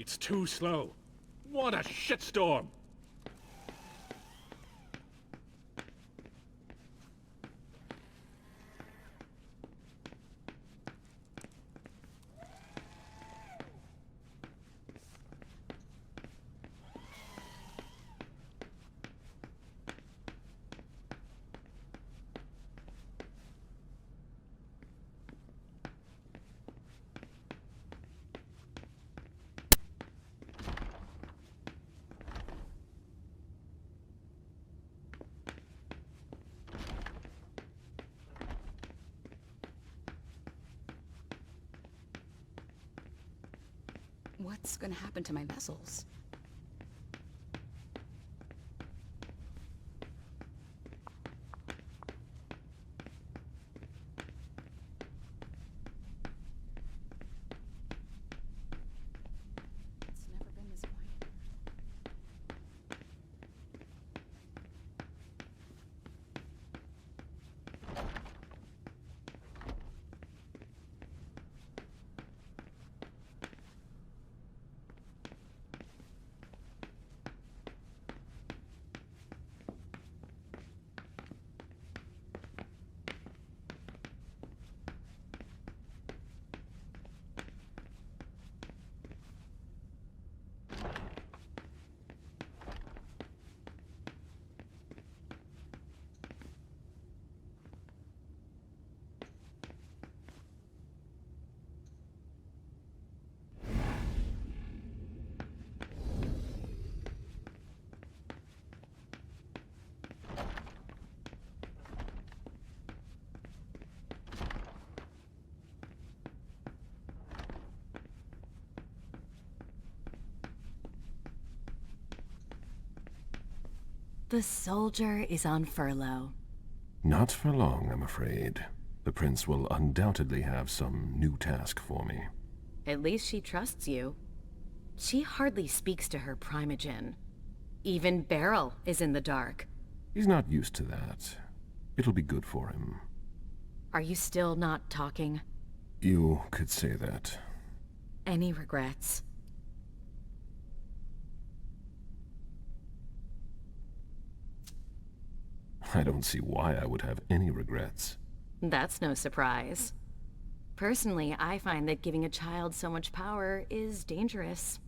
It's too slow. What a shitstorm! What's gonna happen to my vessels? It's never been this quiet. The soldier is on furlough. Not for long, I'm afraid. The prince will undoubtedly have some new task for me. At least she trusts you. She hardly speaks to her primogen. Even Beryl is in the dark. He's not used to that. It'll be good for him. Are you still not talking? You could say that. Any regrets? I don't see why I would have any regrets. That's no surprise. Personally, I find that giving a child so much power is dangerous.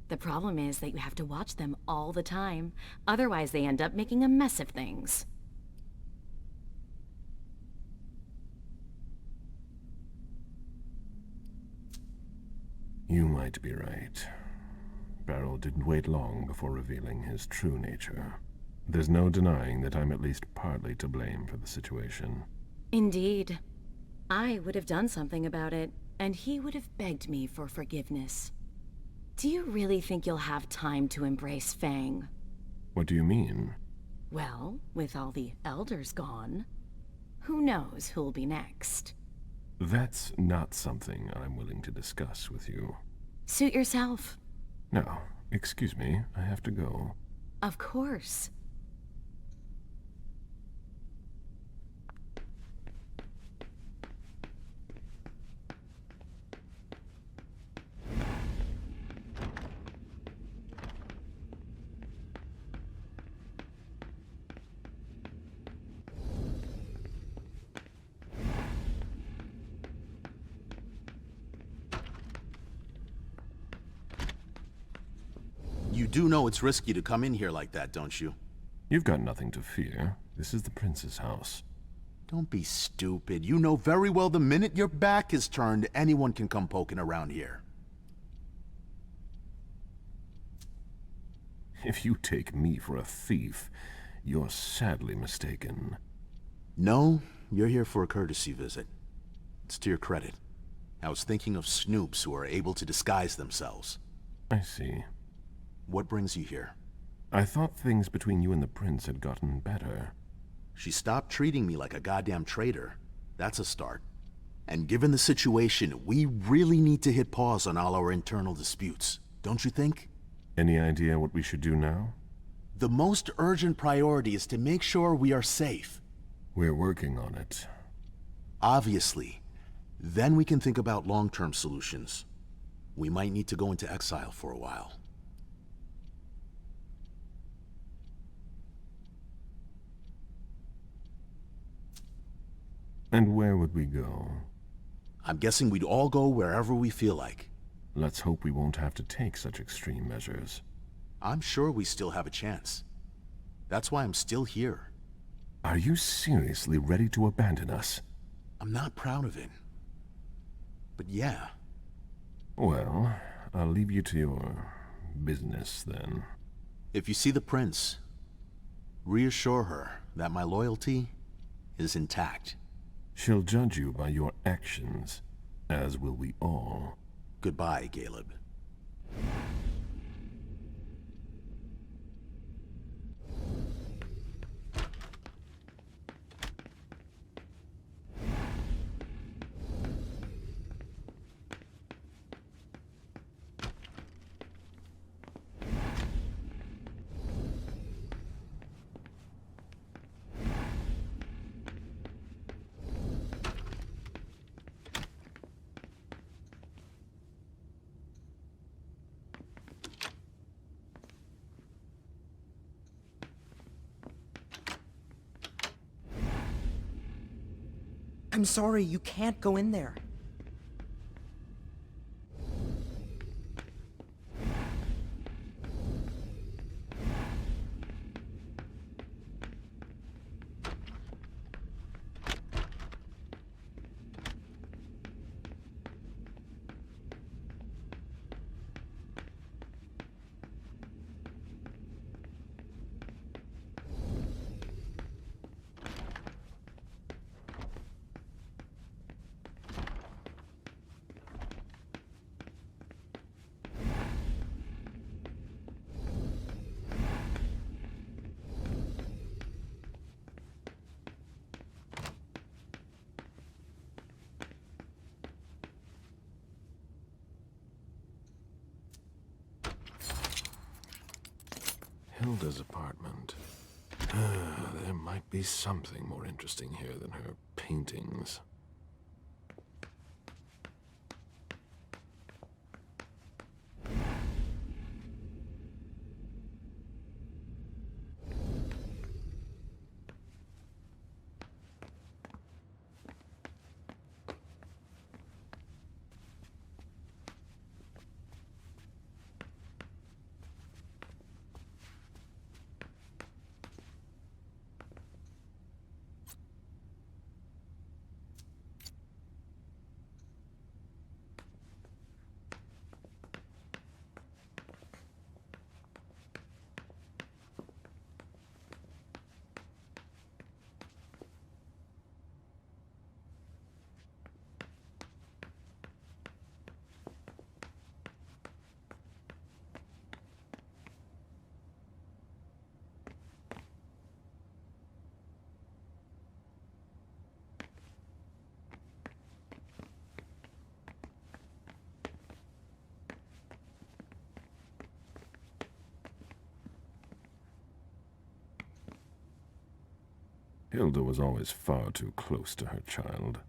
The problem is that you have to watch them all the time. Otherwise, they end up making a mess of things. You might be right. Beryl didn't wait long before revealing his true nature. There's no denying that I'm at least partly to blame for the situation. Indeed. I would have done something about it, and he would have begged me for forgiveness. Do you really think you'll have time to embrace Fang? What do you mean? Well, with all the elders gone, who knows who'll be next? That's not something I'm willing to discuss with you. Suit yourself. Now, excuse me, I have to go. Of course. You do know it's risky to come in here like that, don't you? You've got nothing to fear. This is the prince's house. Don't be stupid. You know very well the minute your back is turned, anyone can come poking around here. If you take me for a thief, you're sadly mistaken. No, you're here for a courtesy visit. It's to your credit. I was thinking of snoops who are able to disguise themselves. I see. What brings you here? I thought things between you and the prince had gotten better. She stopped treating me like a goddamn traitor. That's a start. And given the situation, we really need to hit pause on all our internal disputes, don't you think? Any idea what we should do now? The most urgent priority is to make sure we are safe. We're working on it. Obviously. Then we can think about long-term solutions. We might need to go into exile for a while. And where would we go? I'm guessing we'd all go wherever we feel like. Let's hope we won't have to take such extreme measures. I'm sure we still have a chance. That's why I'm still here. Are you seriously ready to abandon us? I'm not proud of it. But yeah. Well, I'll leave you to your business then. If you see the prince, reassure her that my loyalty is intact. She'll judge you by your actions, as will we all. Goodbye, Caleb. I'm sorry, you can't go in there. Hilda's apartment. There might be something more interesting here than her paintings. Hilda was always far too close to her child.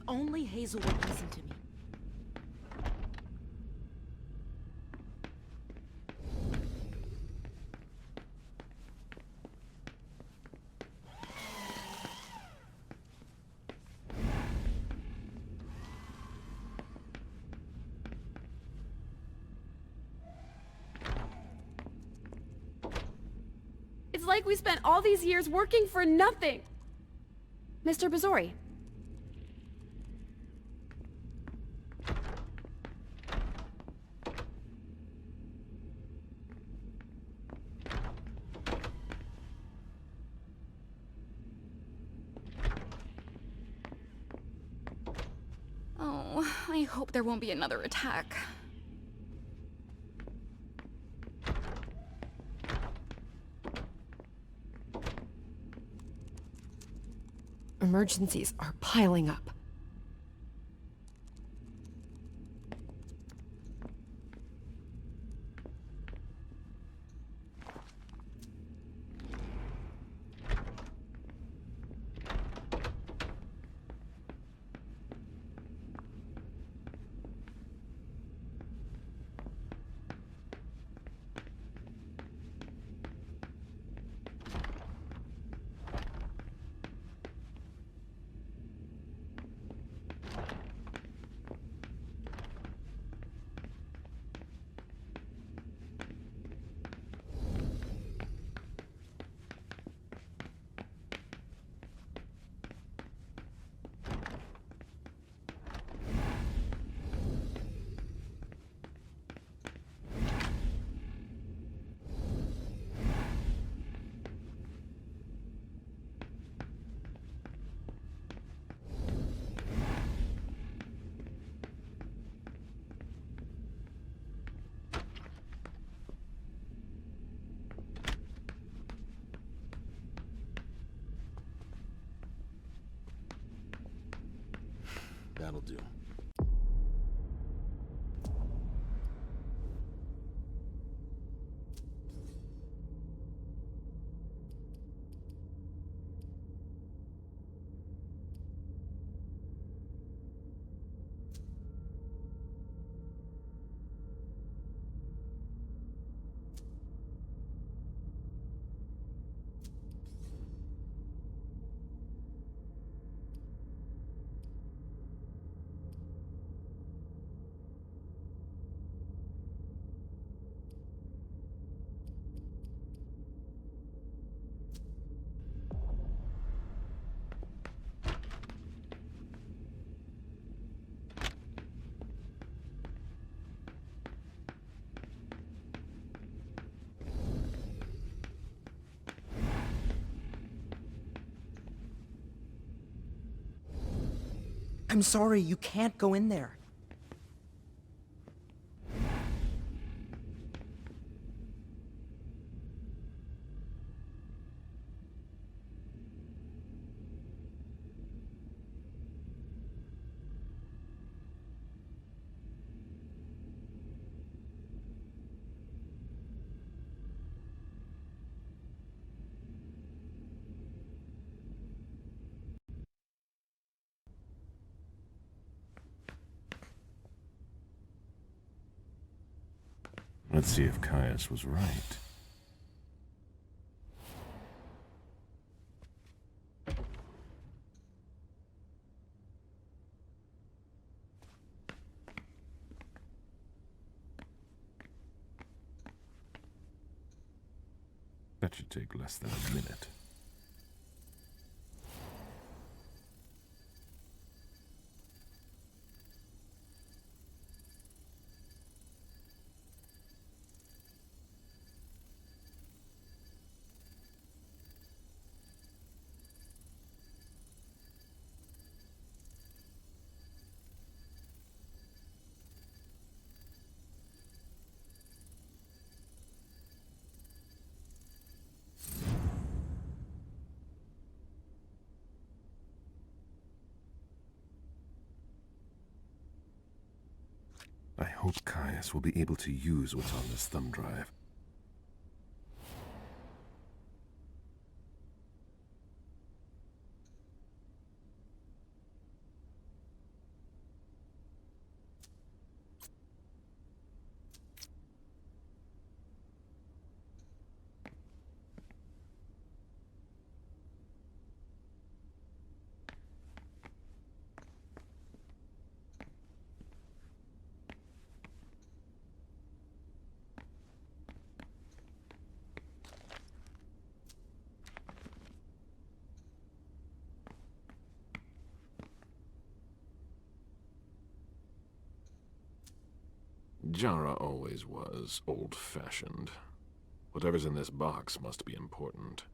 only Hazel would listen to me. It's like we spent all these years working for nothing. Mr. Bazori. Oh, I hope there won't be another attack. Emergencies are piling up. That'll do. I'm sorry, you can't go in there. Let's see if Caius was right. That should take less than a minute. I hope Caius will be able to use what's on this thumb drive. Jara always was old-fashioned. Whatever's in this box must be important.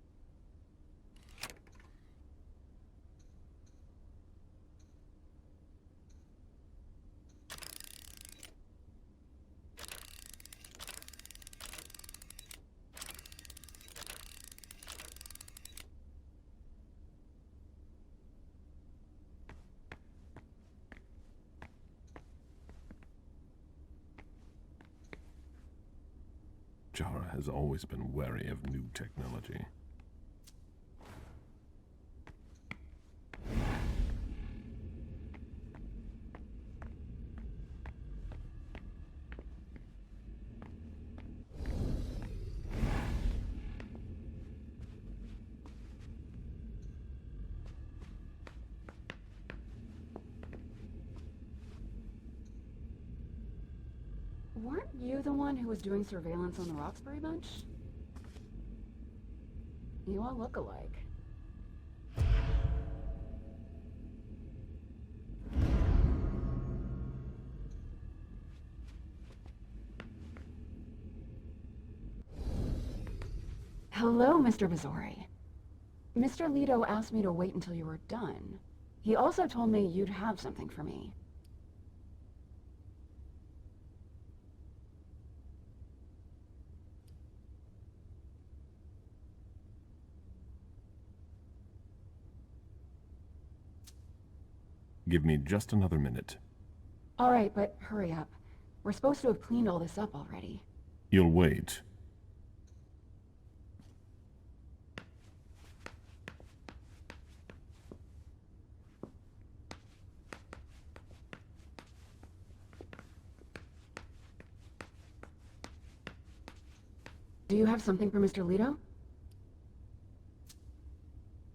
Jara has always been wary of new technology. Weren't you the one who was doing surveillance on the Roxbury bunch? You all look alike. Hello, Mr. Bizori. Mr. Leto asked me to wait until you were done. He also told me you'd have something for me. Give me just another minute. All right, but hurry up. We're supposed to have cleaned all this up already. You'll wait. Do you have something for Mr. Leto?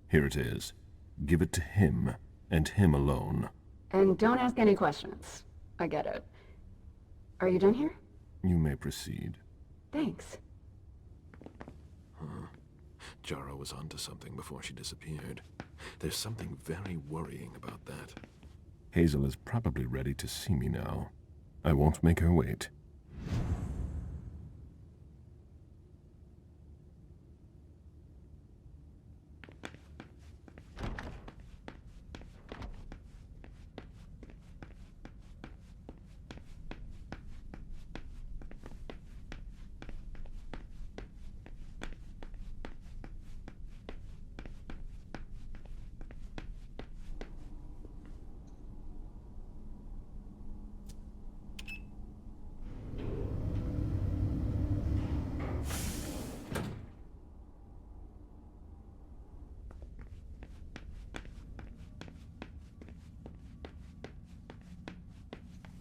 Here it is. Give it to him, and him alone. And don't ask any questions. I get it. Are you done here? You may proceed. Thanks. Jara was onto something before she disappeared. There's something very worrying about that. Hazel is probably ready to see me now. I won't make her wait.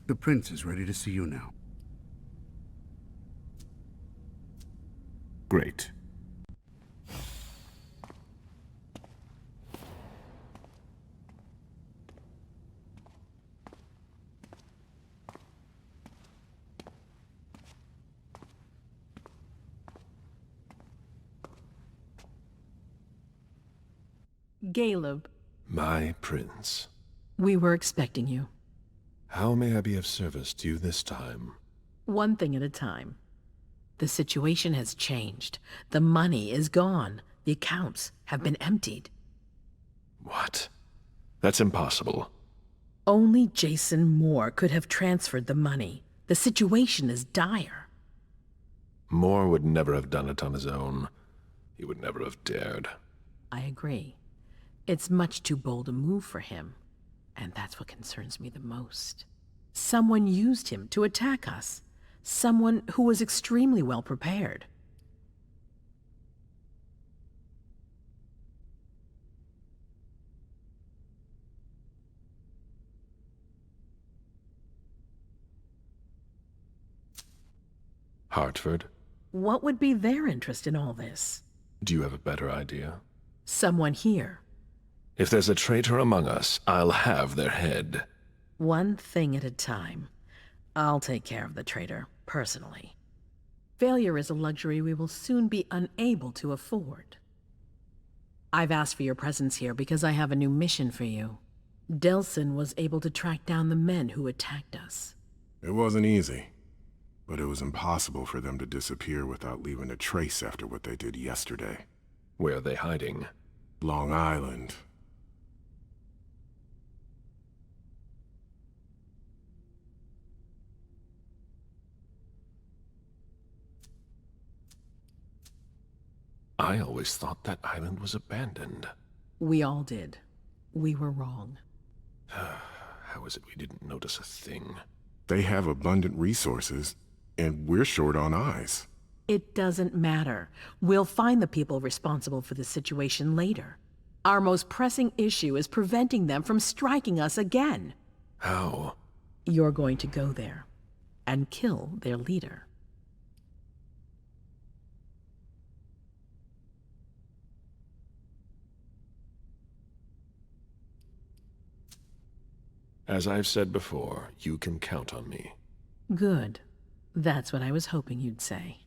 The prince is ready to see you now. Great. Caleb, My prince. we were expecting you. How may I be of service to you this time? One thing at a time. The situation has changed. The money is gone. The accounts have been emptied. What? That's impossible. Only Jason Moore could have transferred the money. The situation is dire. Moore would never have done it on his own. He would never have dared. I agree. It's much too bold a move for him. And that's what concerns me the most. Someone used him to attack us. Someone who was extremely well prepared. Hartford? What would be their interest in all this? Do you have a better idea? Someone here. If there's a traitor among us, I'll have their head. One thing at a time. I'll take care of the traitor, personally. Failure is a luxury we will soon be unable to afford. I've asked for your presence here because I have a new mission for you. Delsin was able to track down the men who attacked us. It wasn't easy. But it was impossible for them to disappear without leaving a trace after what they did yesterday. Where are they hiding? Long Island. I always thought that island was abandoned. We all did. We were wrong. How is it we didn't notice a thing? They have abundant resources, and we're short on eyes. It doesn't matter. We'll find the people responsible for the situation later. Our most pressing issue is preventing them from striking us again. How? You're going to go there and kill their leader. As I've said before, you can count on me. Good. That's what I was hoping you'd say.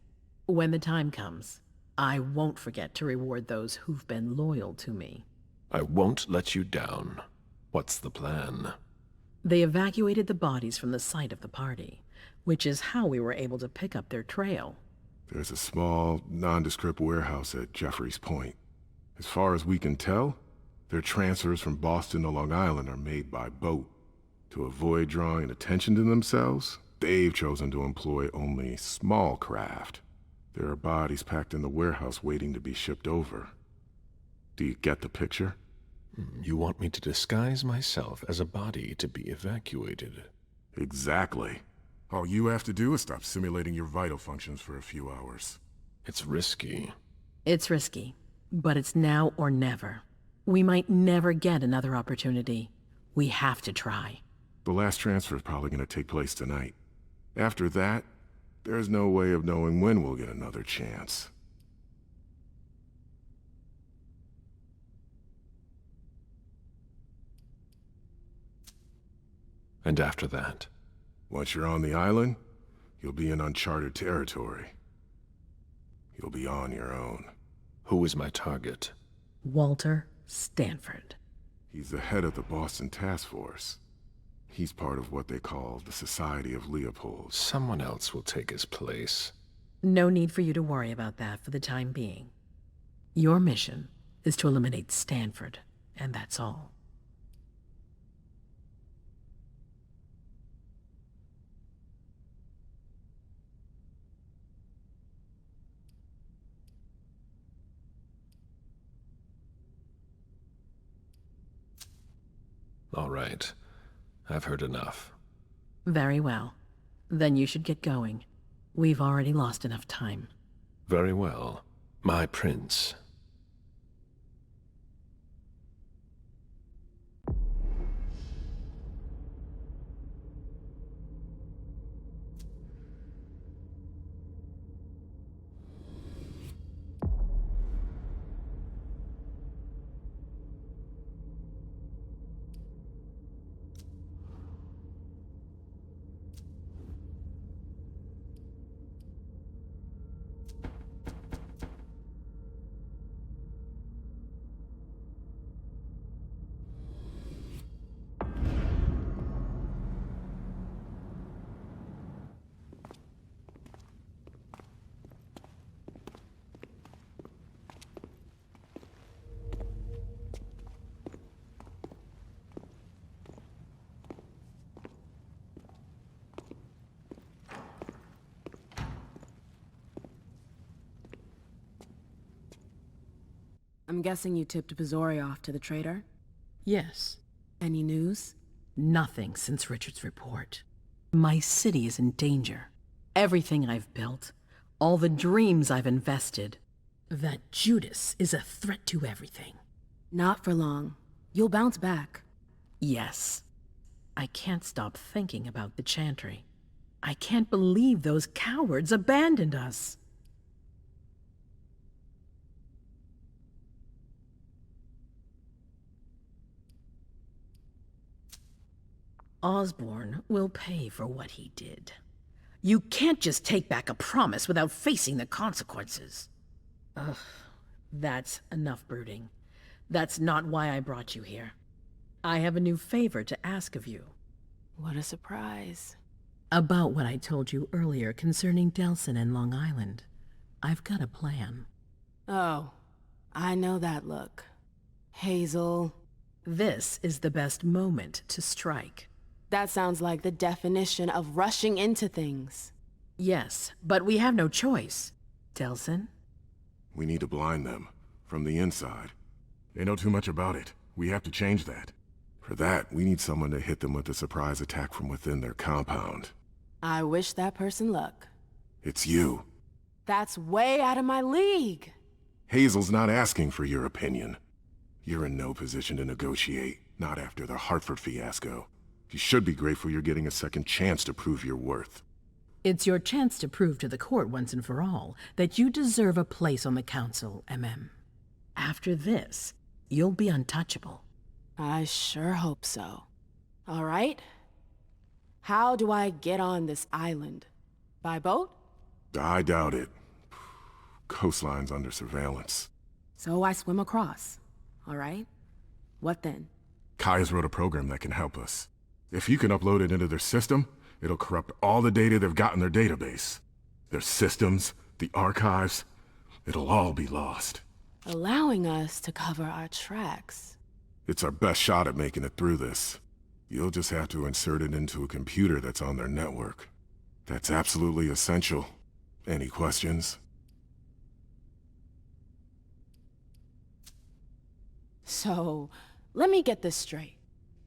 When the time comes, I won't forget to reward those who've been loyal to me. I won't let you down. What's the plan? They evacuated the bodies from the site of the party, which is how we were able to pick up their trail. There's a small, nondescript warehouse at Jeffrey's Point. As far as we can tell, their transfers from Boston to Long Island are made by boat. To avoid drawing attention to themselves, they've chosen to employ only small craft. There are bodies packed in the warehouse waiting to be shipped over. Do you get the picture? You want me to disguise myself as a body to be evacuated? Exactly. All you have to do is stop simulating your vital functions for a few hours. It's risky. It's risky, but it's now or never. We might never get another opportunity. We have to try. The last transfer is probably going to take place tonight. After that, there's no way of knowing when we'll get another chance. And after that? Once you're on the island, you'll be in uncharted territory. You'll be on your own. Who is my target? Walter Stanford. He's the head of the Boston Task Force. He's part of what they call the Society of Leopold. Someone else will take his place. No need for you to worry about that for the time being. Your mission is to eliminate Stanford, and that's all. All right. I've heard enough. Very well. Then you should get going. We've already lost enough time. Very well. My prince. I'm guessing you tipped Bizori off to the traitor? Yes. Any news? Nothing since Richard's report. My city is in danger. Everything I've built, all the dreams I've invested. That Judas is a threat to everything. Not for long. You'll bounce back. Yes. I can't stop thinking about the Chantry. I can't believe those cowards abandoned us. Osborn will pay for what he did. You can't just take back a promise without facing the consequences. Ugh, that's enough brooding. That's not why I brought you here. I have a new favor to ask of you. What a surprise. About what I told you earlier concerning Delson and Long Island. I've got a plan. Oh, I know that look. Hazel. This is the best moment to strike. That sounds like the definition of rushing into things. Yes, but we have no choice. Delson? We need to blind them, from the inside. They know too much about it. We have to change that. For that, we need someone to hit them with a surprise attack from within their compound. I wish that person luck. It's you. That's way out of my league. Hazel's not asking for your opinion. You're in no position to negotiate, not after the Hartford fiasco. You should be grateful you're getting a second chance to prove your worth. It's your chance to prove to the court once and for all that you deserve a place on the council, MM. After this, you'll be untouchable. I sure hope so. All right. How do I get on this island? By boat? I doubt it. Coastline's under surveillance. So I swim across. All right. What then? Kaya's wrote a program that can help us. If you can upload it into their system, it'll corrupt all the data they've got in their database. Their systems, the archives, it'll all be lost. Allowing us to cover our tracks. It's our best shot at making it through this. You'll just have to insert it into a computer that's on their network. That's absolutely essential. Any questions? So, let me get this straight.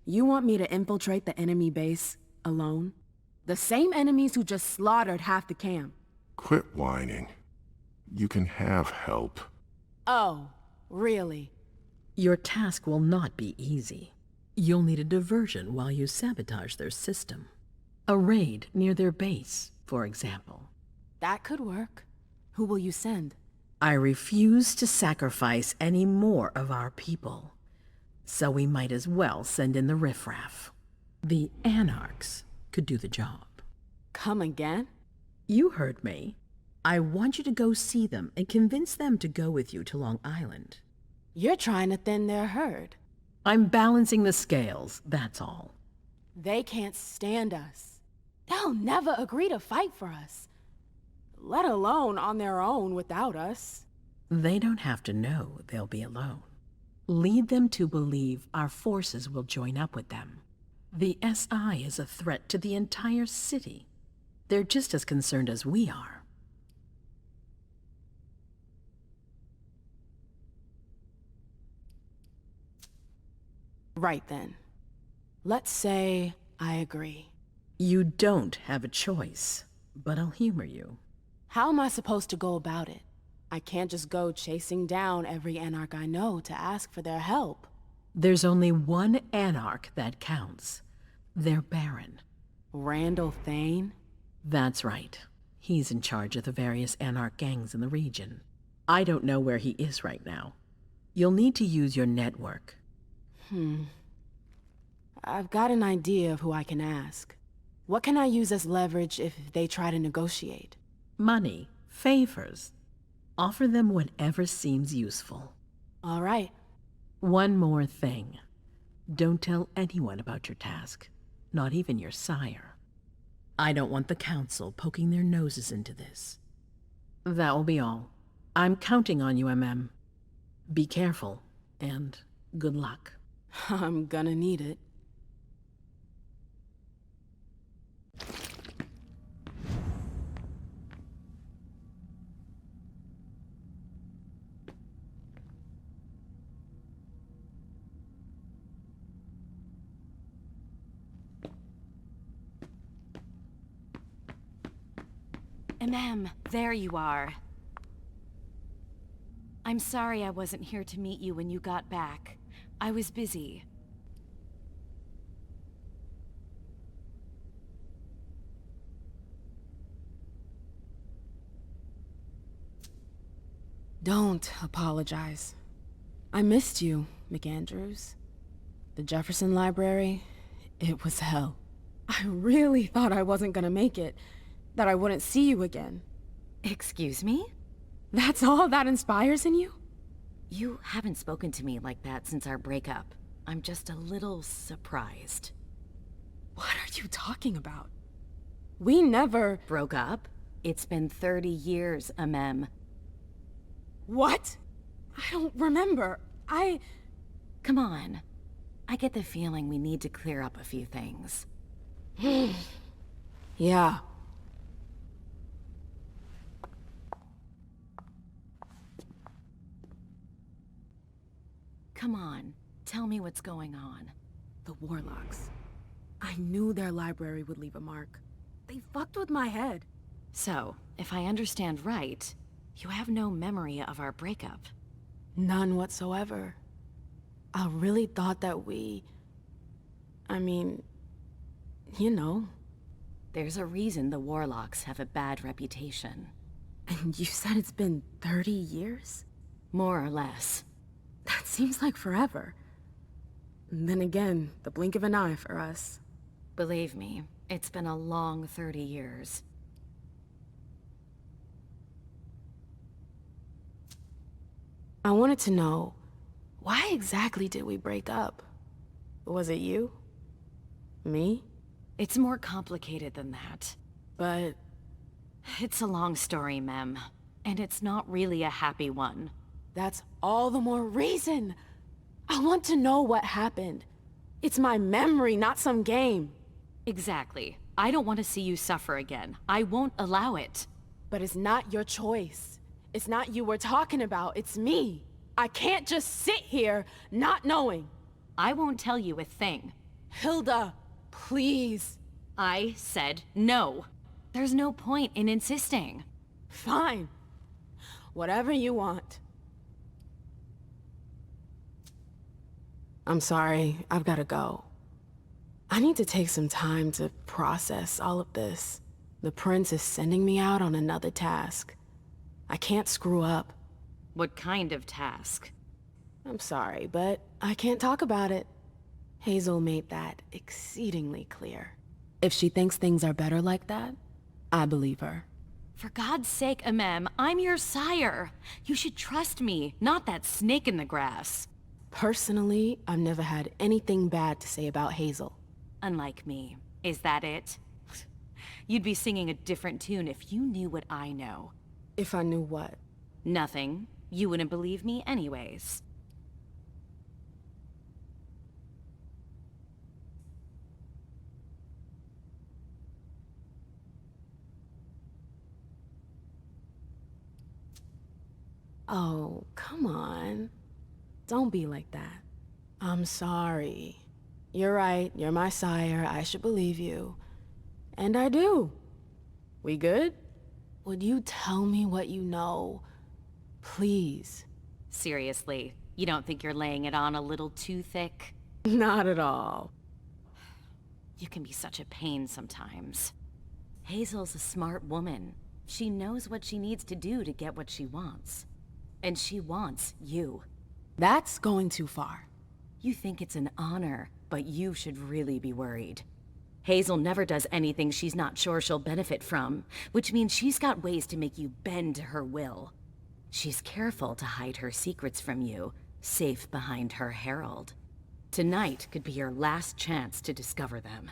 You want me to infiltrate the enemy base alone? The same enemies who just slaughtered half the camp. Quit whining. You can have help. Oh, really? Your task will not be easy. You'll need a diversion while you sabotage their system. A raid near their base, for example. That could work. Who will you send? I refuse to sacrifice any more of our people. So we might as well send in the riffraff. The Anarchs could do the job. Come again? You heard me. I want you to go see them and convince them to go with you to Long Island. You're trying to thin their herd. I'm balancing the scales, that's all. They can't stand us. They'll never agree to fight for us. Let alone on their own without us. They don't have to know they'll be alone. Lead them to believe our forces will join up with them. The SI is a threat to the entire city. They're just as concerned as we are. Right then. Let's say I agree. You don't have a choice, but I'll humor you. How am I supposed to go about it? I can't just go chasing down every Anarch I know to ask for their help. There's only one Anarch that counts. Their Baron. Randall Thane? That's right. He's in charge of the various Anarch gangs in the region. I don't know where he is right now. You'll need to use your network. I've got an idea of who I can ask. What can I use as leverage if they try to negotiate? Money, favors. Offer them whatever seems useful. All right. One more thing. Don't tell anyone about your task, not even your sire. I don't want the council poking their noses into this. That will be all. I'm counting on you, MM. Be careful, and good luck. I'm gonna need it. There you are. I'm sorry I wasn't here to meet you when you got back. I was busy. Don't apologize. I missed you, McAndrews. The Jefferson Library, it was hell. I really thought I wasn't gonna make it, that I wouldn't see you again. Excuse me? That's all that inspires in you? You haven't spoken to me like that since our breakup. I'm just a little surprised. What are you talking about? We never... Broke up? It's been 30 years, Amem. What? I don't remember. Come on. I get the feeling we need to clear up a few things. Yeah. Come on, tell me what's going on. The Warlocks. I knew their library would leave a mark. They fucked with my head. So, if I understand right, you have no memory of our breakup. None whatsoever. I really thought that I mean, you know. There's a reason the Warlocks have a bad reputation. And you said it's been 30 years? More or less. That seems like forever. And then again, the blink of an eye for us. Believe me, it's been a long 30 years. I wanted to know, why exactly did we break up? Was it you? Me? It's more complicated than that. But... It's a long story, Mem. And it's not really a happy one. That's all the more reason! I want to know what happened. It's my memory, not some game. Exactly. I don't want to see you suffer again. I won't allow it. But it's not your choice. It's not you we're talking about, it's me. I can't just sit here, not knowing. I won't tell you a thing. Hilda, please. I said no. There's no point in insisting. Fine. Whatever you want. I'm sorry, I've gotta go. I need to take some time to process all of this. The prince is sending me out on another task. I can't screw up. What kind of task? I'm sorry, but I can't talk about it. Hazel made that exceedingly clear. If she thinks things are better like that, I believe her. For God's sake, Amem, I'm your sire. You should trust me, not that snake in the grass. Personally, I've never had anything bad to say about Hazel. Unlike me. Is that it? You'd be singing a different tune if you knew what I know. If I knew what? Nothing. You wouldn't believe me anyways. Oh, come on. Don't be like that. I'm sorry. You're right, you're my sire, I should believe you. And I do. We good? Would you tell me what you know? Please. Seriously, you don't think you're laying it on a little too thick? Not at all. You can be such a pain sometimes. Hazel's a smart woman. She knows what she needs to do to get what she wants. And she wants you. That's going too far. You think it's an honor, but you should really be worried. Hazel never does anything she's not sure she'll benefit from, which means she's got ways to make you bend to her will. She's careful to hide her secrets from you, safe behind her herald. Tonight could be your last chance to discover them.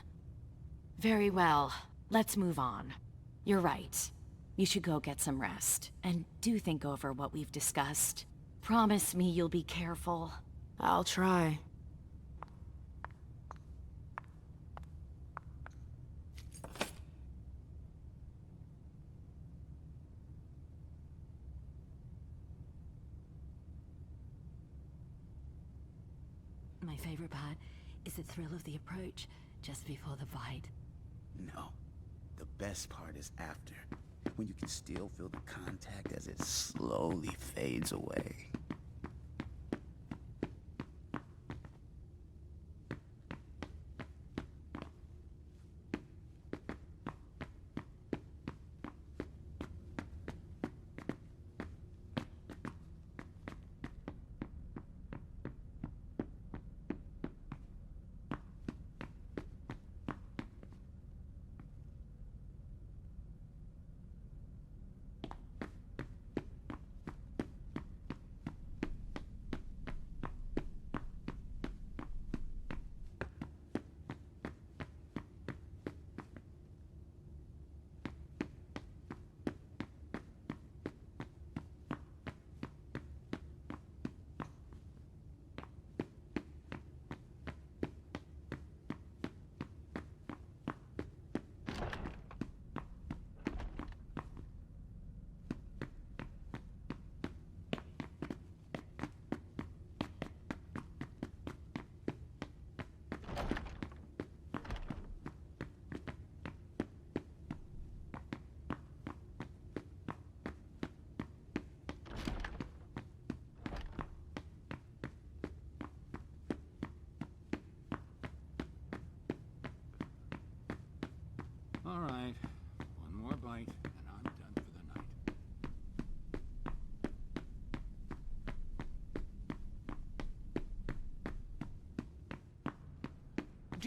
Very well, let's move on. You're right. You should go get some rest, and do think over what we've discussed. Promise me you'll be careful. I'll try. My favorite part is the thrill of the approach, just before the fight. No. The best part is after, when you can still feel the contact as it slowly fades away.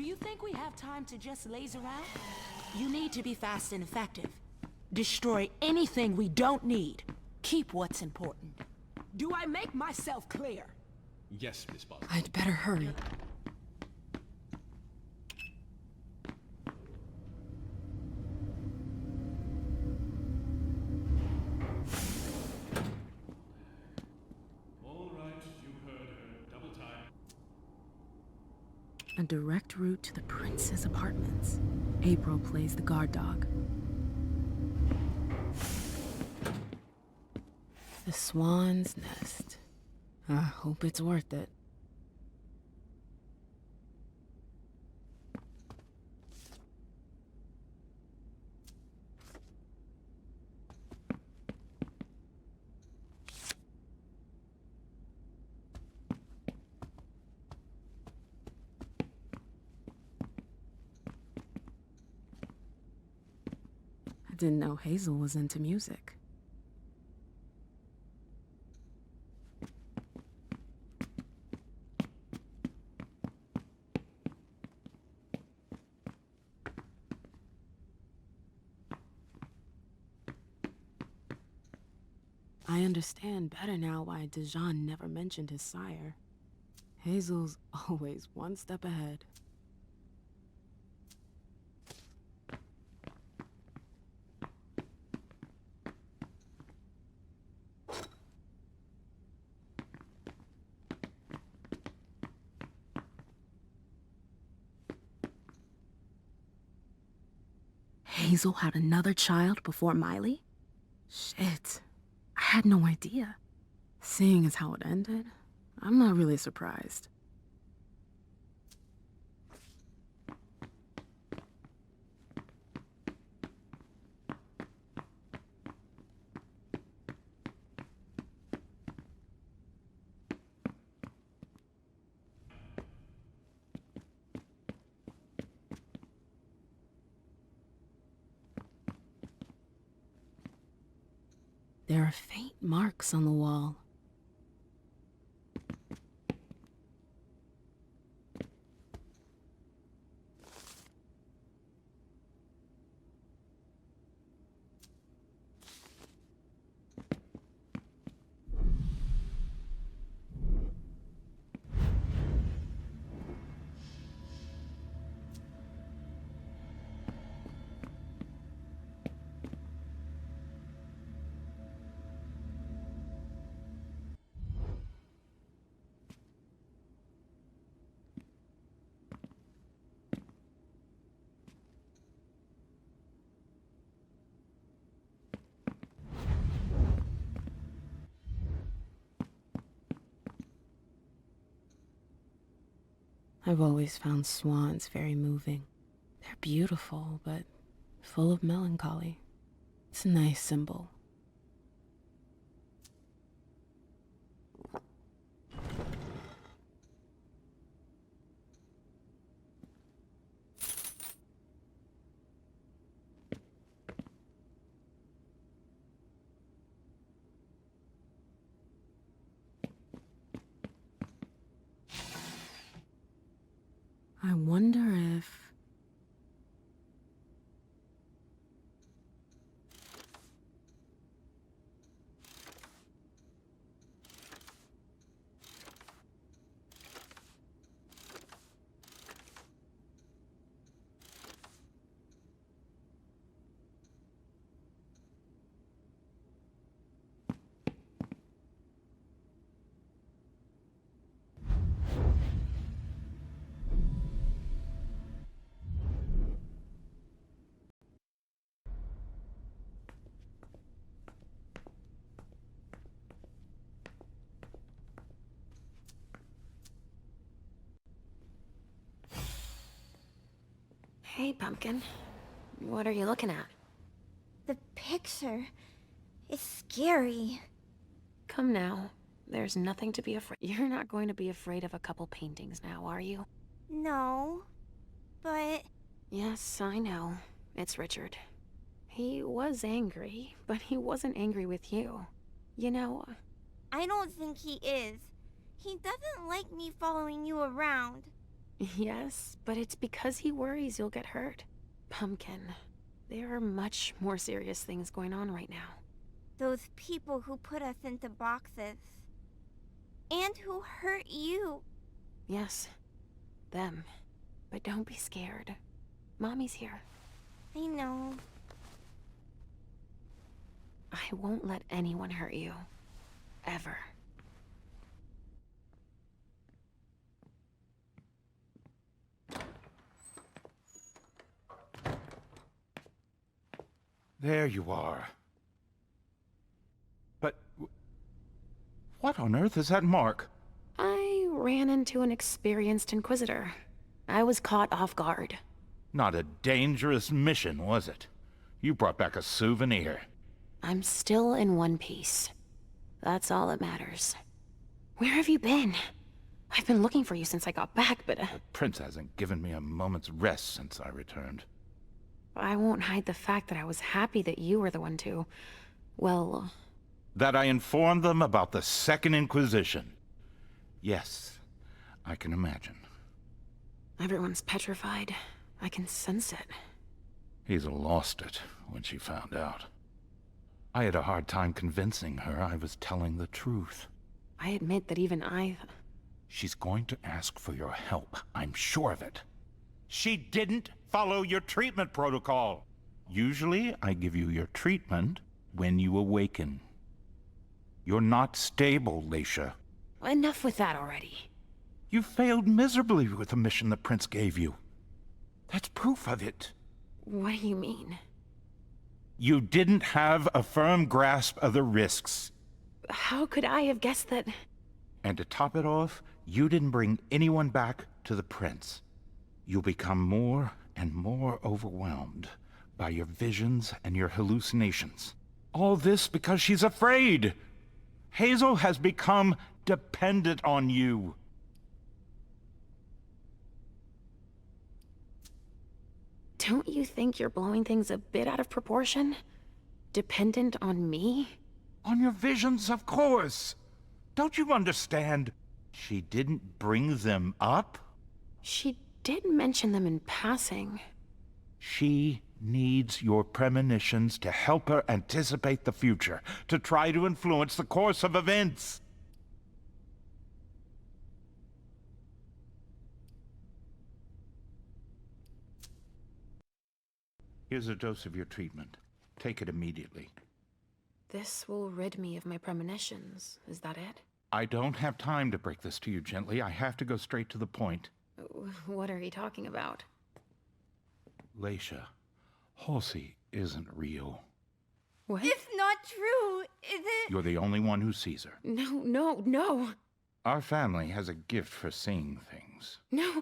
Do you think we have time to just laze around? You need to be fast and effective. Destroy anything we don't need. Keep what's important. Do I make myself clear? Yes, Miss Boston. I'd better hurry. All right, you heard her. Double time. A direct route to the prince's apartments. April plays the guard dog. The Swan's Nest. I hope it's worth it. I didn't know Hazel was into music. I understand better now why Dijon never mentioned his sire. Hazel's always one step ahead. Hazel had another child before Miley? Shit. I had no idea. Seeing as how it ended, I'm not really surprised. There are faint marks on the wall. I've always found swans very moving. They're beautiful, but full of melancholy. It's a nice symbol. I wonder if... Hey, Pumpkin. What are you looking at? The picture is scary. Come now. There's nothing to be afraid. You're not going to be afraid of a couple paintings now, are you? No, but... Yes, I know. It's Richard. He was angry, but he wasn't angry with you. You know... I don't think he is. He doesn't like me following you around. Yes, but it's because he worries you'll get hurt. Pumpkin, there are much more serious things going on right now. Those people who put us into boxes. And who hurt you. Yes, them. But don't be scared. Mommy's here. I know. I won't let anyone hurt you. Ever. There you are. But what on earth is that mark? I ran into an experienced Inquisitor. I was caught off guard. Not a dangerous mission, was it? You brought back a souvenir. I'm still in one piece. That's all that matters. Where have you been? I've been looking for you since I got back, but... The prince hasn't given me a moment's rest since I returned. I won't hide the fact that I was happy that you were the one to... well... That I informed them about the Second Inquisition. Yes, I can imagine. Everyone's petrified. I can sense it. Hazel lost it when she found out. I had a hard time convincing her I was telling the truth. I admit that even I... She's going to ask for your help, I'm sure of it. She didn't follow your treatment protocol. Usually, I give you your treatment when you awaken. You're not stable, Leisha. Enough with that already. You failed miserably with the mission the prince gave you. That's proof of it. What do you mean? You didn't have a firm grasp of the risks. How could I have guessed that... And to top it off, you didn't bring anyone back to the prince. You'll become more and more overwhelmed by your visions and your hallucinations. All this because she's afraid. Hazel has become dependent on you. Don't you think you're blowing things a bit out of proportion? Dependent on me? On your visions, of course. Don't you understand? She didn't bring them up? She did mention them in passing. She needs your premonitions to help her anticipate the future, to try to influence the course of events. Here's a dose of your treatment. Take it immediately. This will rid me of my premonitions. Is that it? I don't have time to break this to you gently. I have to go straight to the point. What are you talking about? Leisha, Halsey isn't real. What? It's not true, is it? You're the only one who sees her. No. Our family has a gift for seeing things. No,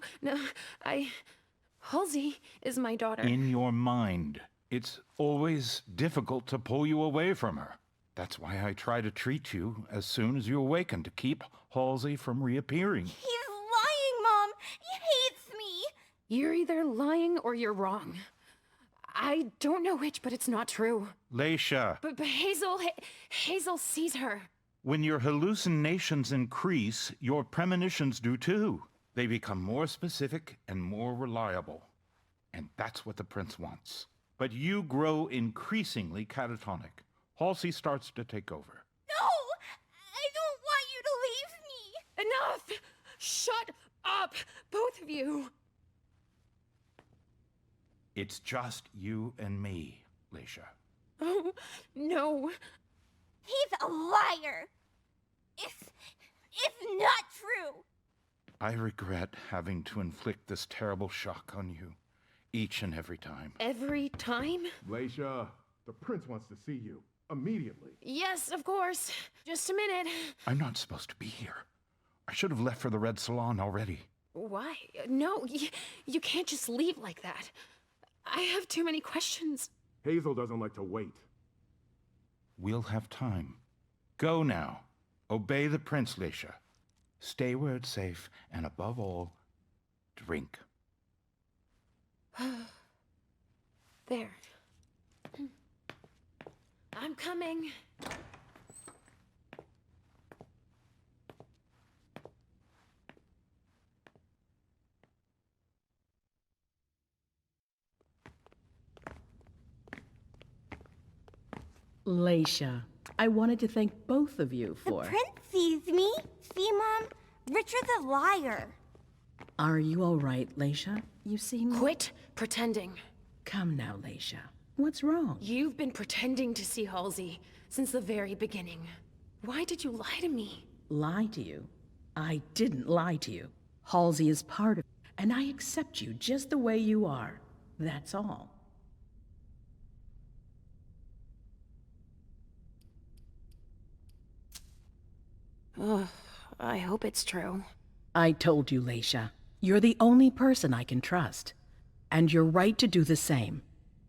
Halsey is my daughter. In your mind. It's always difficult to pull you away from her. That's why I try to treat you as soon as you awaken, to keep Halsey from reappearing. He's lying, Mom! He hates me! You're either lying or you're wrong. I don't know which, but it's not true. Leisha. But Hazel sees her. When your hallucinations increase, your premonitions do too. They become more specific and more reliable. And that's what the prince wants. But you grow increasingly catatonic. Halsey starts to take over. No! I don't want you to leave me! Enough! Shut up, both of you! It's just you and me, Leisha. Oh, no. He's a liar! It's not true! I regret having to inflict this terrible shock on you, each and every time. Every time? Leisha, the prince wants to see you. Immediately. Yes, of course. Just a minute. I'm not supposed to be here. I should have left for the Red Salon already. Why? No, you can't just leave like that. I have too many questions. Hazel doesn't like to wait. We'll have time. Go now. Obey the prince, Leisha. Stay where it's safe, and above all, drink. There. I'm coming. Leisha, I wanted to thank both of you The for... prince sees me. See, Mom? Richard's a liar. Are you all right, Leisha? You seem... Quit pretending. Come now, Leisha. What's wrong? You've been pretending to see Halsey since the very beginning. Why did you lie to me? Lie to you? I didn't lie to you. Halsey is part of it, and I accept you just the way you are. That's all. Ugh, I hope it's true. I told you, Leisha. You're the only person I can trust. And you're right to do the same.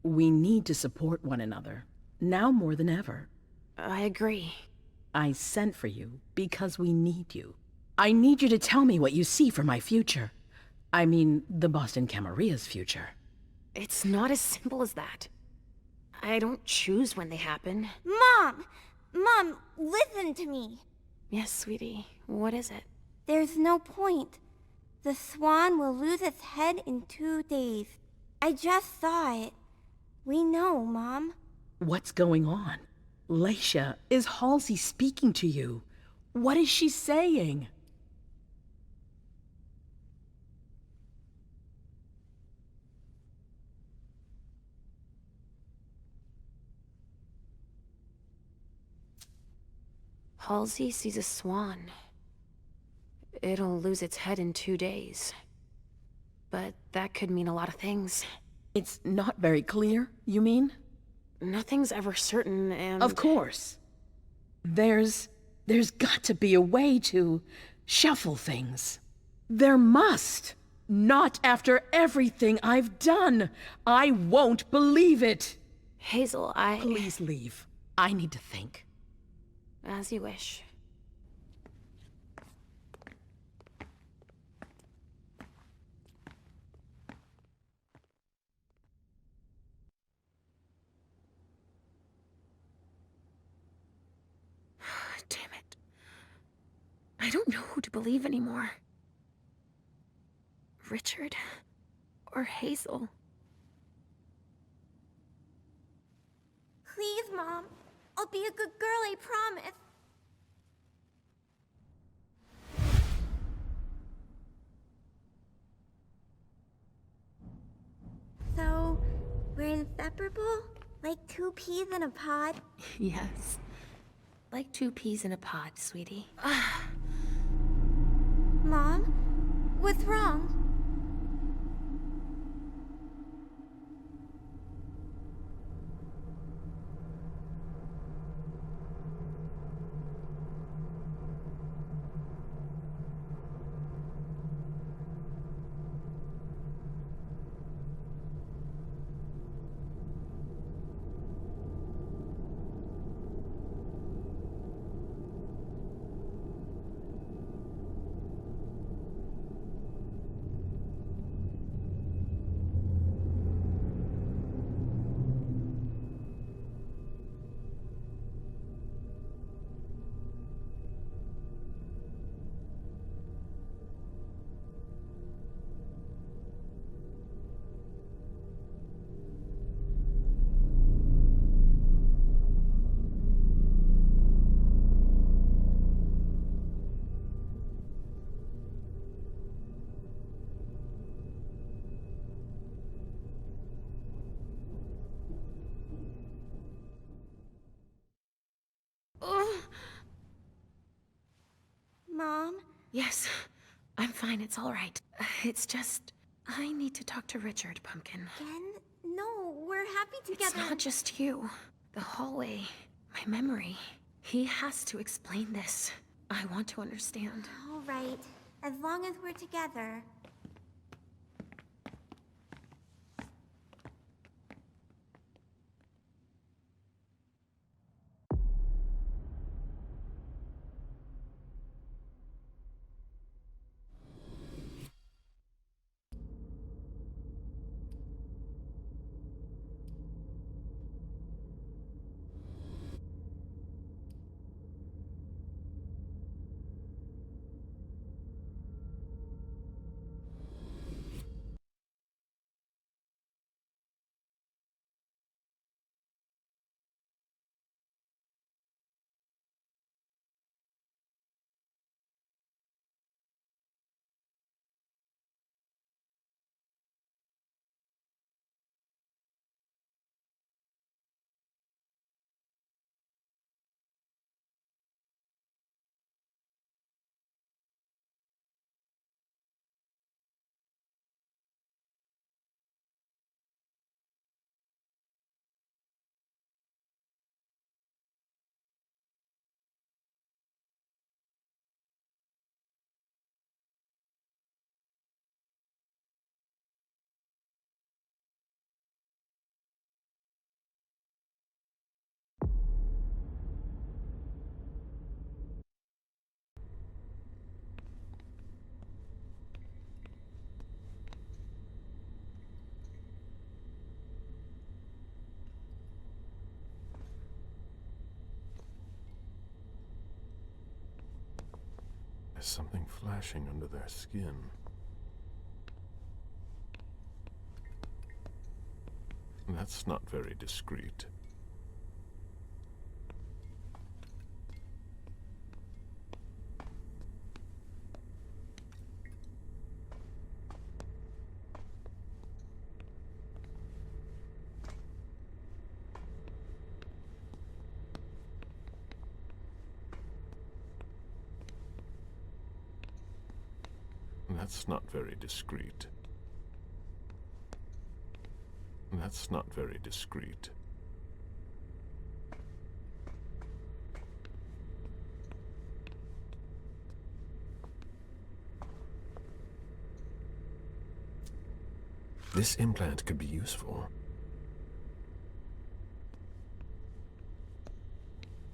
We need to support one another, now more than ever. I agree. I sent for you because we need you. I need you to tell me what you see for my future. I mean, the Boston Camaria's future. It's not as simple as that. I don't choose when they happen. Mom! Mom, listen to me. Yes, sweetie. What is it? There's no point. The swan will lose its head in 2 days. I just saw it. We know, Mom. What's going on? Leisha, is Halsey speaking to you? What is she saying? Halsey sees a swan. It'll lose its head in 2 days. But that could mean a lot of things. It's not very clear, you mean? Nothing's ever certain, and... Of course. There's got to be a way to shuffle things. There must. Not after everything I've done. I won't believe it. Hazel, Please leave. I need to think. As you wish. Damn it. I don't know who to believe anymore. Richard or Hazel. Please, Mom. I'll be a good girl, I promise. So, we're inseparable? Like 2 peas in a pod? Yes. Like 2 peas in a pod, sweetie. Mom? What's wrong? Mom? Yes, I'm fine. It's all right. It's just... I need to talk to Richard, Pumpkin. Again? No, we're happy together. It's not just you. The hallway. My memory. He has to explain this. I want to understand. All right. As long as we're together. There's something flashing under their skin. That's not very discreet. That's not very discreet. That's not very discreet. This implant could be useful.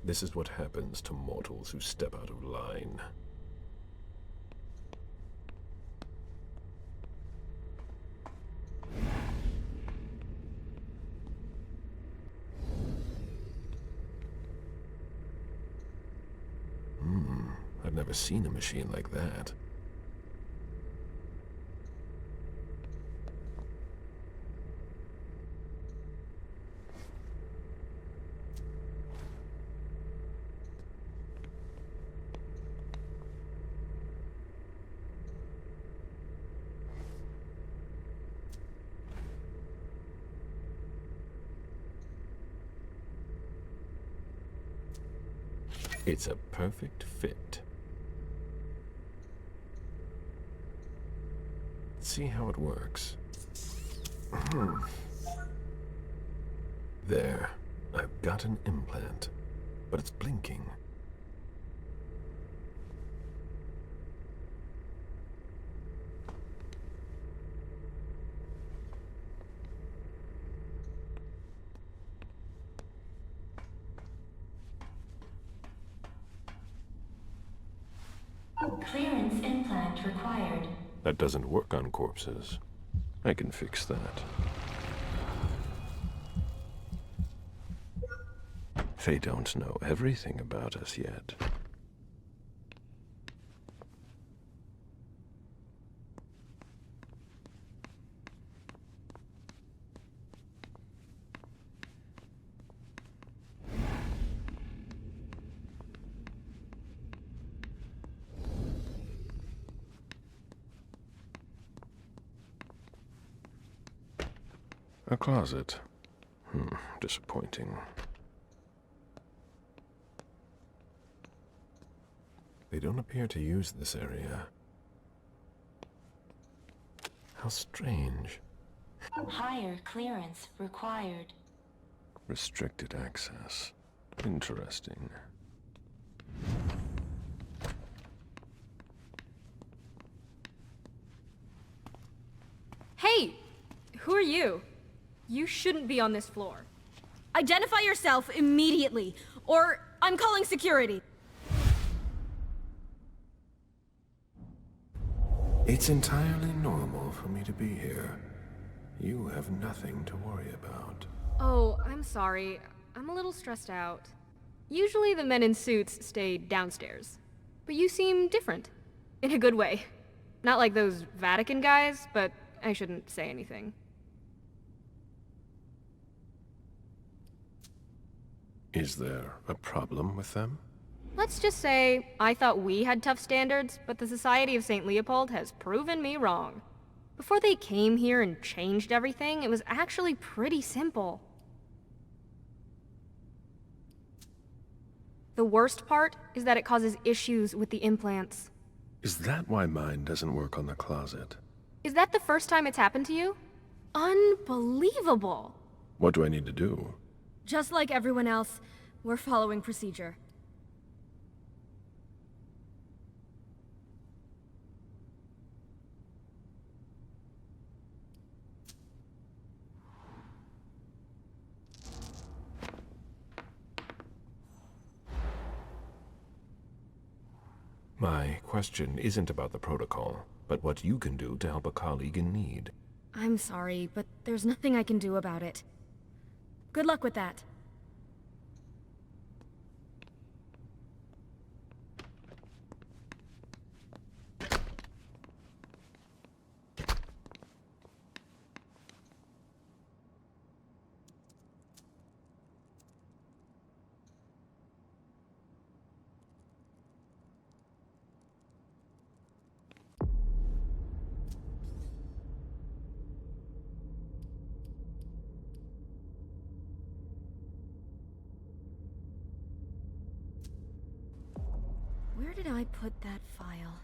This is what happens to mortals who step out of line. I've never seen a machine like that. It's a perfect fit. Let's see how it works. There. I've got an implant, but it's blinking. Clearance implant required. That doesn't work on corpses. I can fix that. They don't know everything about us yet. A closet. Disappointing. They don't appear to use this area. How strange. Higher clearance required. Restricted access. Interesting. Hey! Who are you? You shouldn't be on this floor. Identify yourself immediately, or I'm calling security. It's entirely normal for me to be here. You have nothing to worry about. Oh, I'm sorry. I'm a little stressed out. Usually the men in suits stay downstairs. But you seem different. In a good way. Not like those Vatican guys, but I shouldn't say anything. Is there a problem with them? Let's just say, I thought we had tough standards, but the Society of St. Leopold has proven me wrong. Before they came here and changed everything, it was actually pretty simple. The worst part is that it causes issues with the implants. Is that why mine doesn't work on the closet? Is that the first time it's happened to you? Unbelievable! What do I need to do? Just like everyone else, we're following procedure. My question isn't about the protocol, but what you can do to help a colleague in need. I'm sorry, but there's nothing I can do about it. Good luck with that. Where did I put that file?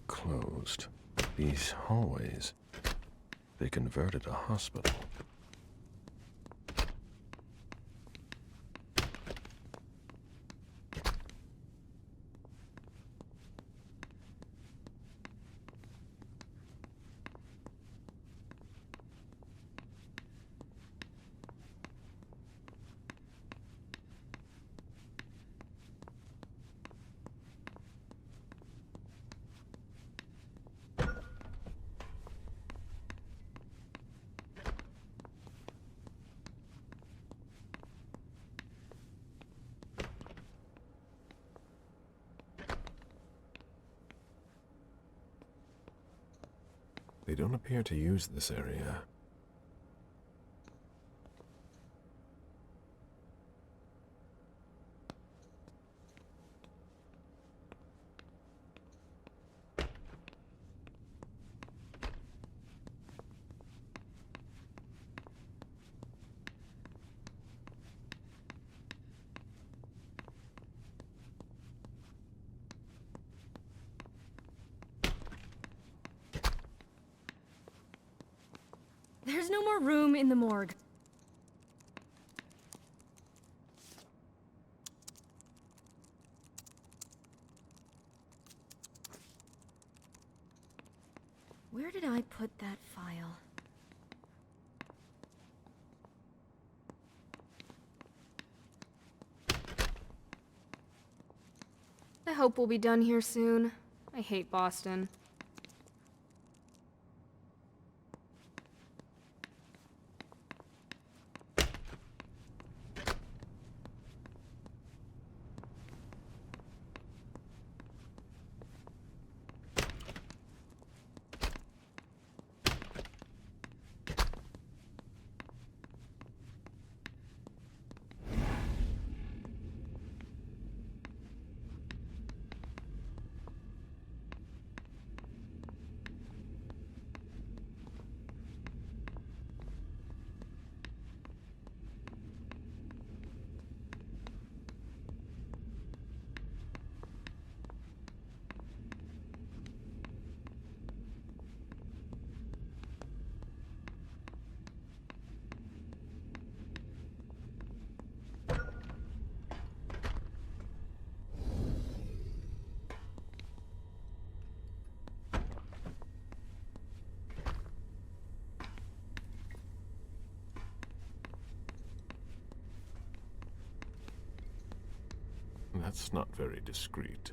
Closed. These hallways, they converted a hospital. They don't appear to use this area. There's no more room in the morgue. Where did I put that file? I hope we'll be done here soon. I hate Boston. That's not very discreet.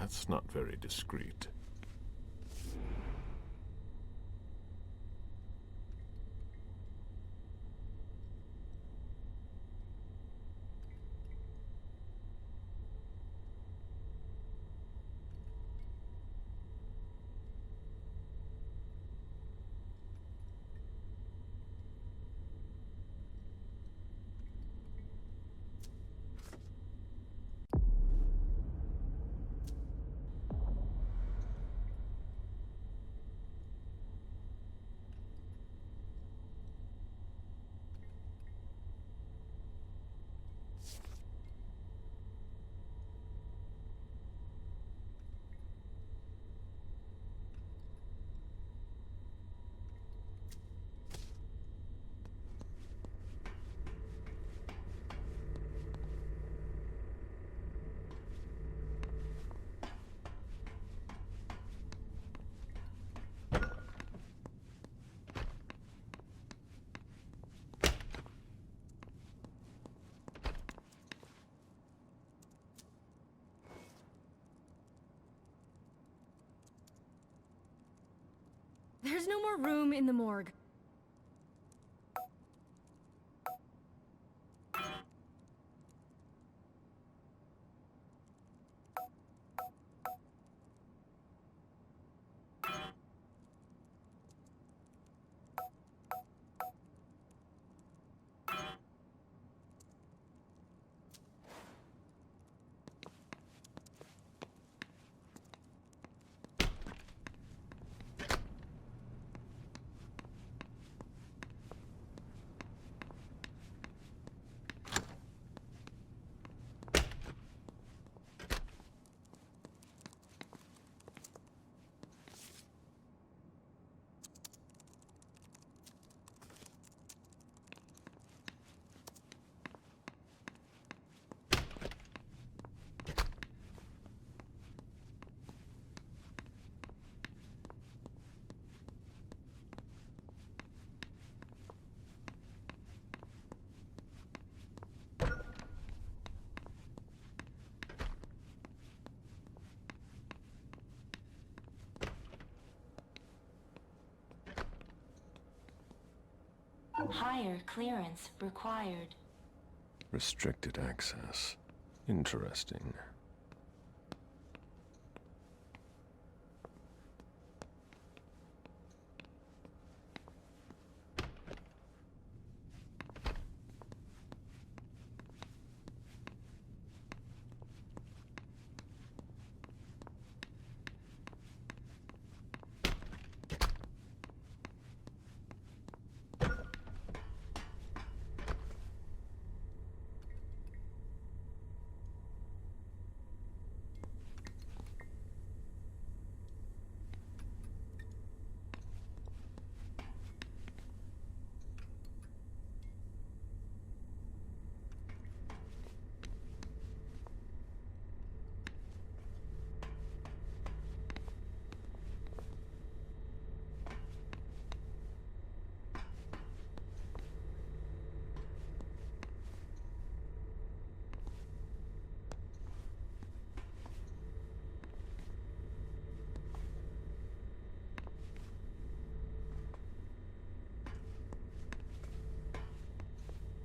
That's not very discreet. There's no more room in the morgue. Higher clearance required. Restricted access. Interesting.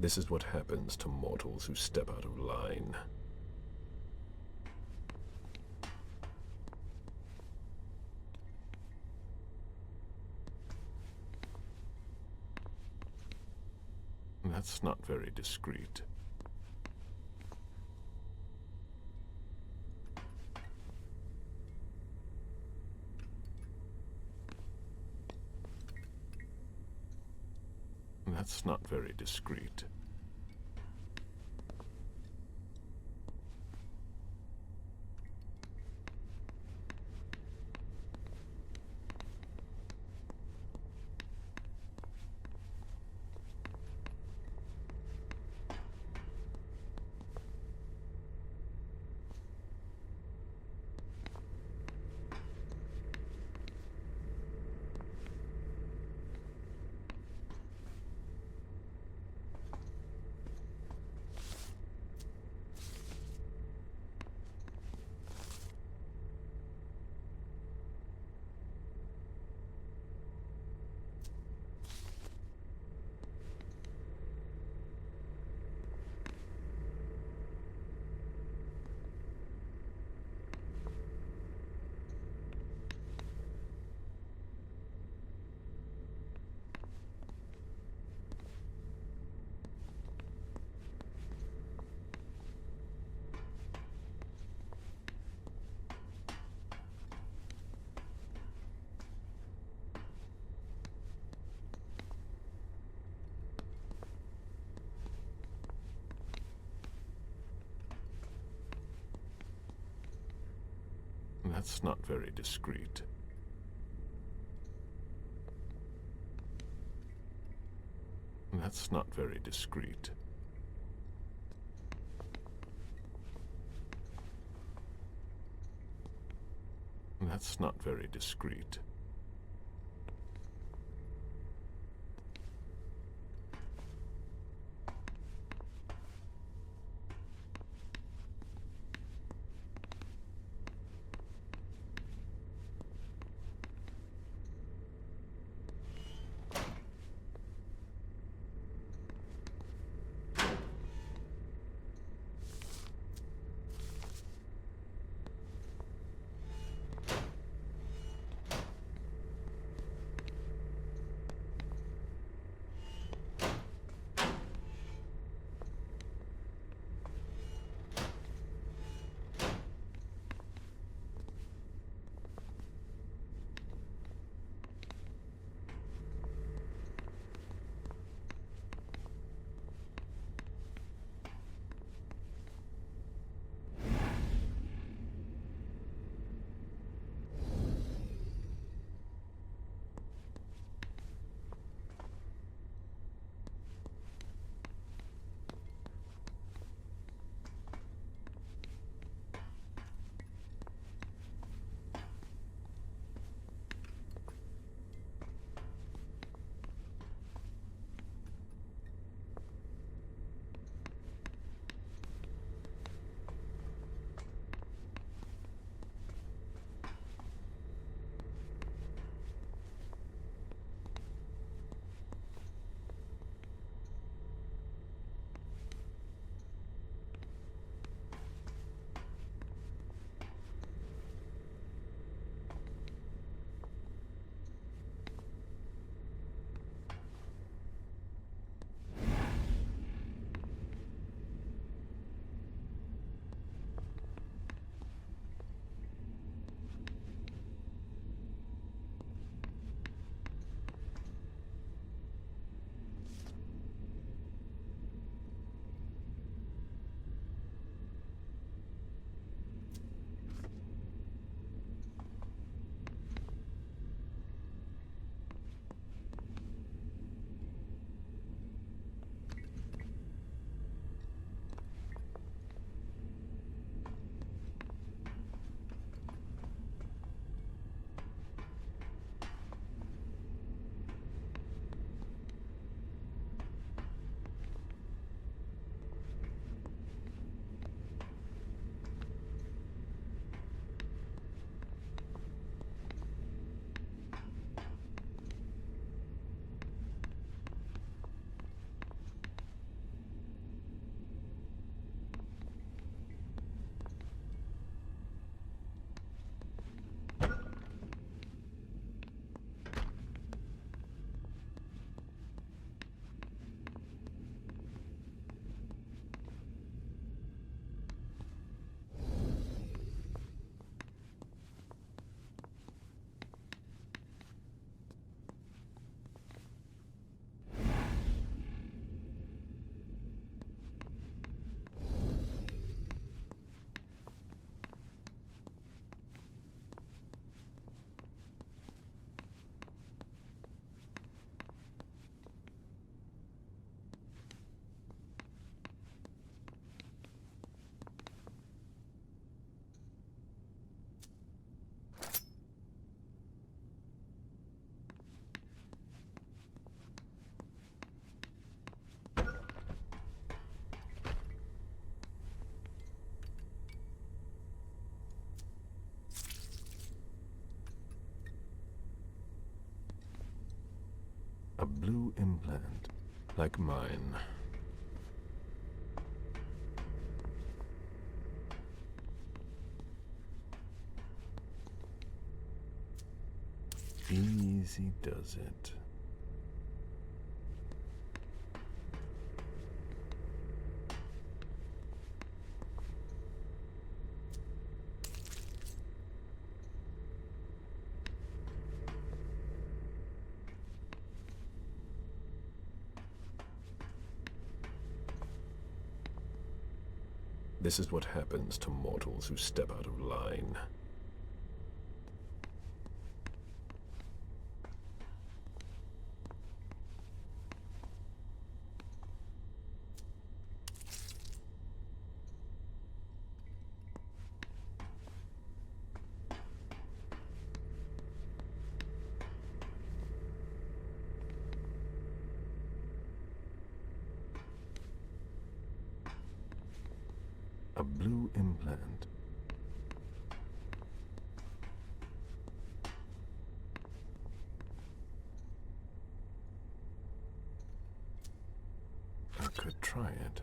This is what happens to mortals who step out of line. That's not very discreet. That's not very discreet. That's not very discreet. That's not very discreet. That's not very discreet. blue implant, like mine. Easy does it. This is what happens to mortals who step out of line. A blue implant. I could try it.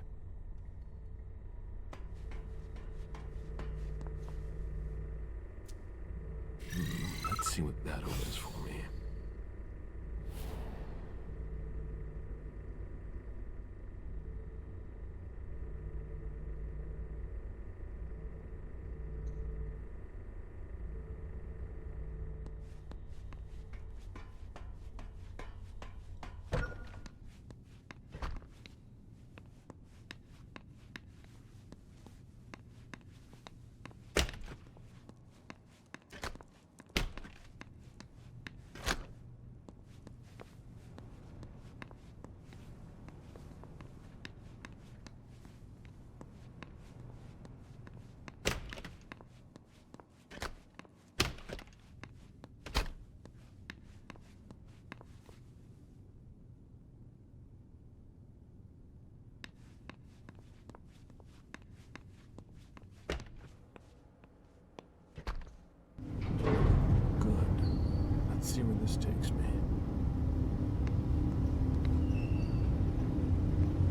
Let's see what that opens for me. Let's see where this takes me.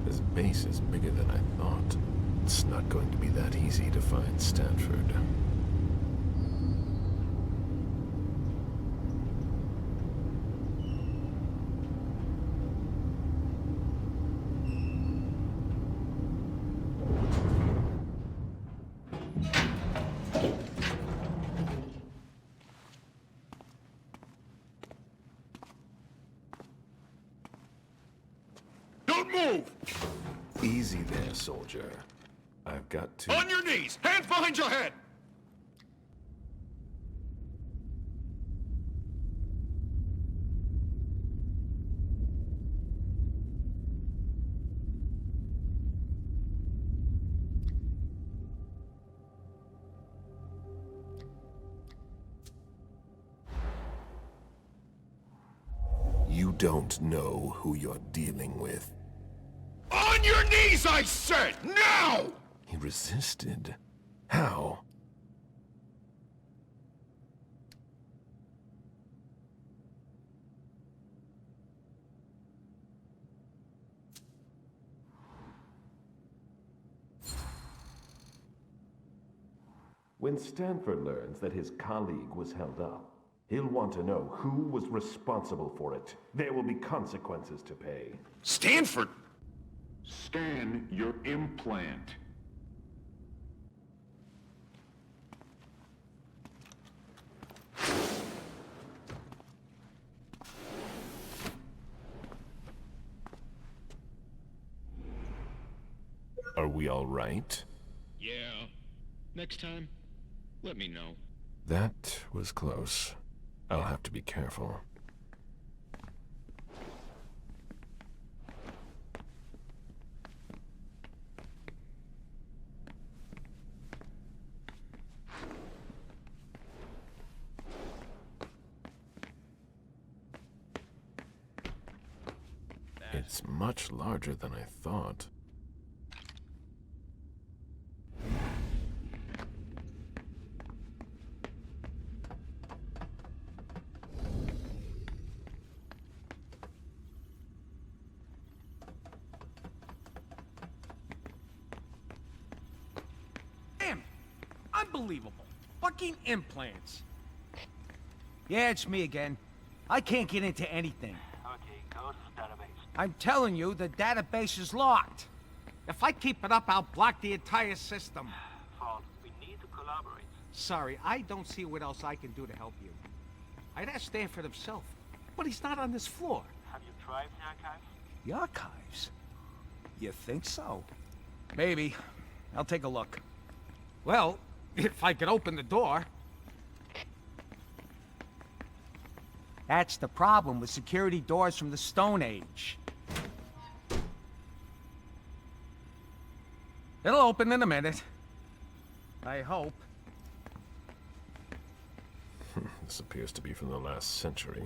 This base is bigger than I thought. It's not going to be that easy to find Stanford. Move! Easy there, soldier. I've got to... On your knees! Hands behind your head! You don't know who you're dealing with. On your knees, I said! Now! He resisted. How? When Stanford learns that his colleague was held up, he'll want to know who was responsible for it. There will be consequences to pay. Stanford? Scan your implant. Are we all right? Yeah. Next time, let me know. That was close. I'll have to be careful. It's much larger than I thought. Unbelievable. Fucking implants. Yeah, it's me again. I can't get into anything. Okay, go to the database. I'm telling you, the database is locked. If I keep it up, I'll block the entire system. Fault, we need to collaborate. Sorry, I don't see what else I can do to help you. I'd ask Stanford himself, but he's not on this floor. Have you tried the archives? The archives? You think so? Maybe. I'll take a look. Well, if I could open the door. That's the problem with security doors from the Stone Age. It'll open in a minute. I hope. This appears to be from the last century.